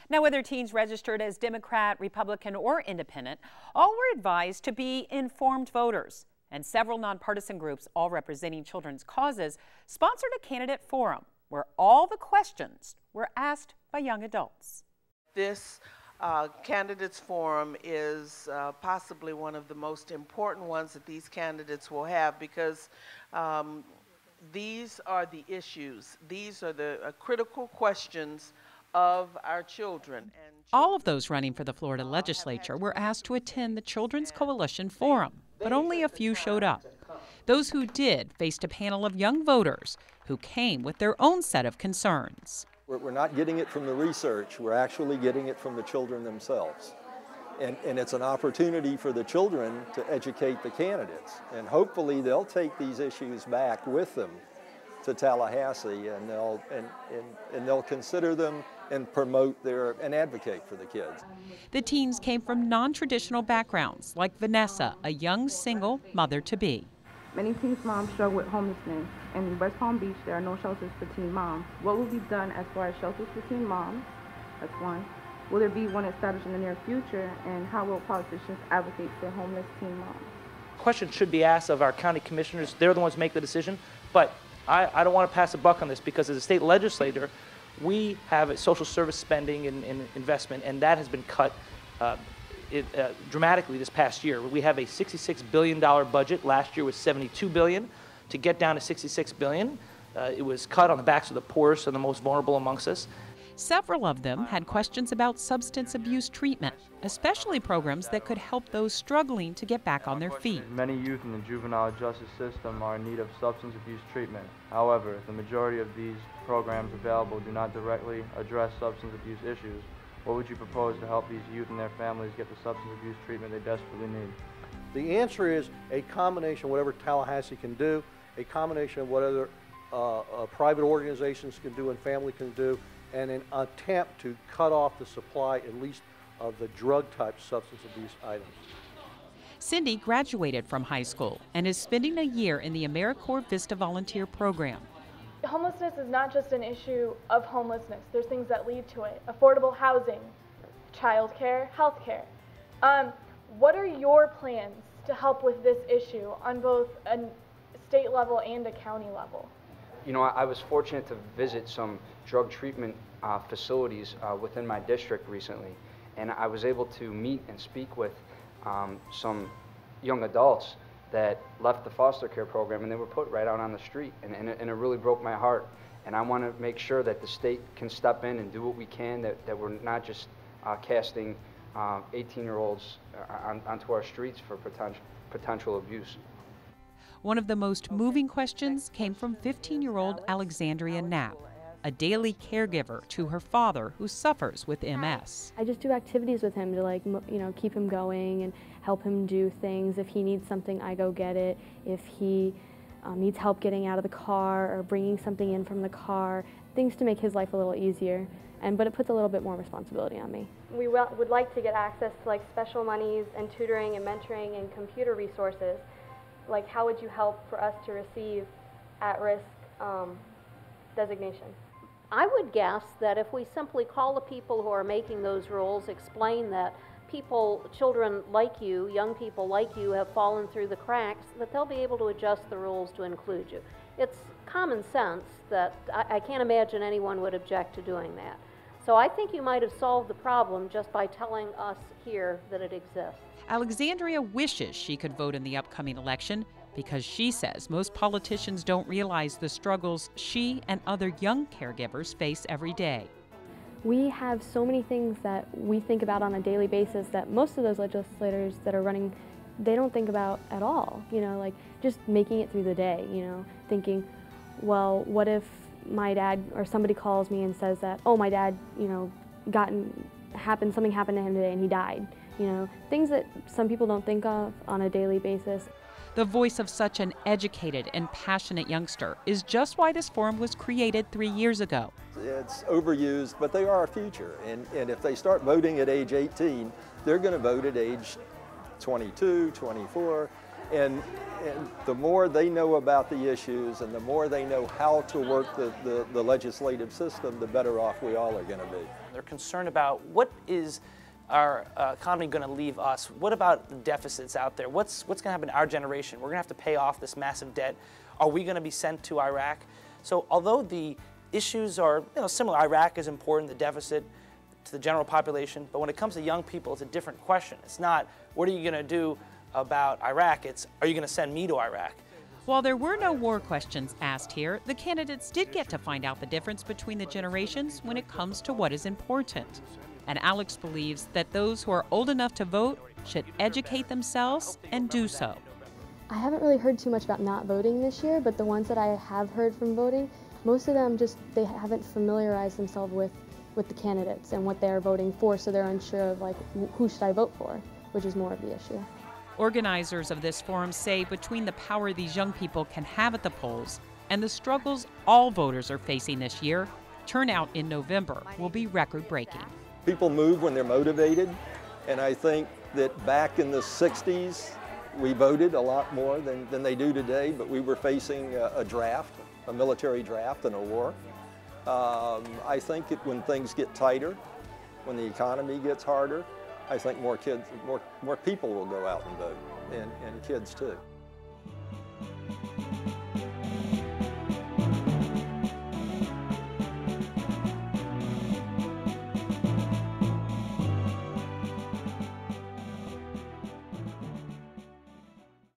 Now, whether teens registered as Democrat, Republican, or Independent, all were advised to be informed voters. And several nonpartisan groups, all representing children's causes, sponsored a candidate forum where all the questions were asked by young adults. This candidates forum is possibly one of the most important ones that these candidates will have, because these are the issues. These are the critical questions of our children. All of those running for the Florida legislature were asked to attend the Children's Coalition Forum, but only a few showed up. Those who did faced a panel of young voters who came with their own set of concerns. We're not getting it from the research, we're actually getting it from the children themselves. And it's an opportunity for the children to educate the candidates. And hopefully they'll take these issues back with them to Tallahassee, and they'll consider them and promote and advocate for the kids. The teens came from non-traditional backgrounds, like Vanessa, a young single mother-to-be. Many teens' moms struggle with homelessness. In West Palm Beach, there are no shelters for teen moms. What will be done as far as shelters for teen moms? That's one. Will there be one established in the near future? And how will politicians advocate for homeless teen moms? Questions should be asked of our county commissioners. They're the ones who make the decision. But I don't want to pass a buck on this, because as a state legislator, we have a social service spending and investment, and that has been cut dramatically this past year. We have a $66 billion budget. Last year was $72 billion. To get down to $66 billion, it was cut on the backs of the poorest and the most vulnerable amongst us. Several of them had questions about substance abuse treatment, especially programs that could help those struggling to get back on their feet. Many youth in the juvenile justice system are in need of substance abuse treatment. However, the majority of these programs available do not directly address substance abuse issues. What would you propose to help these youth and their families get the substance abuse treatment they desperately need? The answer is a combination of whatever Tallahassee can do, a combination of what other private organizations can do and family can do, and an attempt to cut off the supply, at least of the drug-type substance abuse items. Cindy graduated from high school and is spending a year in the AmeriCorps Vista volunteer program. Homelessness is not just an issue of homelessness. There's things that lead to it. Affordable housing, childcare, healthcare. What are your plans to help with this issue on both a state level and a county level? You know, I was fortunate to visit some drug treatment facilities within my district recently, and I was able to meet and speak with some young adults that left the foster care program, and they were put right out on the street, and it really broke my heart. And I want to make sure that the state can step in and do what we can, that we're not just casting 18-year-olds onto our streets for potential abuse. One of the most moving questions came from 15-year-old Alexandria Knapp, a daily caregiver to her father who suffers with MS. I just do activities with him to keep him going and help him do things. If he needs something, I go get it. If he needs help getting out of the car or bringing something in from the car, things to make his life a little easier. But it puts a little bit more responsibility on me. We would like to get access to special monies and tutoring and mentoring and computer resources. How would you help for us to receive at-risk designation? I would guess that if we simply call the people who are making those rules, explain that children like you, young people like you have fallen through the cracks, that they'll be able to adjust the rules to include you. It's common sense that I can't imagine anyone would object to doing that. So I think you might have solved the problem just by telling us here that it exists. Alexandria wishes she could vote in the upcoming election because she says most politicians don't realize the struggles she and other young caregivers face every day. We have so many things that we think about on a daily basis that most of those legislators that are running, they don't think about at all. Just making it through the day, thinking, well, what if my dad or somebody calls me and says that, oh, my dad, something happened to him today and he died. Things that some people don't think of on a daily basis. The voice of such an educated and passionate youngster is just why this forum was created 3 years ago. It's overused, but they are our future. And if they start voting at age 18, they're going to vote at age 22, 24. And the more they know about the issues and the more they know how to work the legislative system, the better off we all are going to be. They're concerned about what is our economy going to leave us? What about the deficits out there? What's going to happen to our generation? We're going to have to pay off this massive debt. Are we going to be sent to Iraq? So although the issues are similar, Iraq is important, the deficit to the general population, but when it comes to young people, it's a different question. It's not, what are you going to do about Iraq? It's, are you going to send me to Iraq? While there were no war questions asked here, the candidates did get to find out the difference between the generations when it comes to what is important. And Alex believes that those who are old enough to vote should educate themselves and do so. I haven't really heard too much about not voting this year, but the ones that I have heard from voting, most of them they haven't familiarized themselves with the candidates and what they're voting for, so they're unsure of like, who should I vote for, which is more of the issue. Organizers of this forum say between the power these young people can have at the polls and the struggles all voters are facing this year, turnout in November will be record-breaking. People move when they're motivated, and I think that back in the 60s, we voted a lot more than they do today, but we were facing a draft, a military draft and a war. I think when things get tighter, when the economy gets harder, I think more people will go out and vote, and kids too.